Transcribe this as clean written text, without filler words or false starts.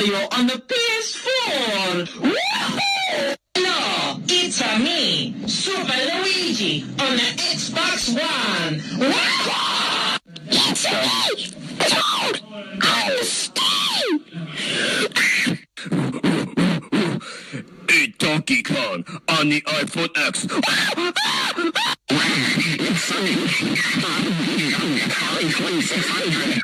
Mario on the PS4. Woohoo! Hello, it's me, Super Luigi, on the Xbox One. Woohoo! It's me, Toad, on Steam. It's Donkey Kong on the iPhone X. It's Sonic on the Atari 2600.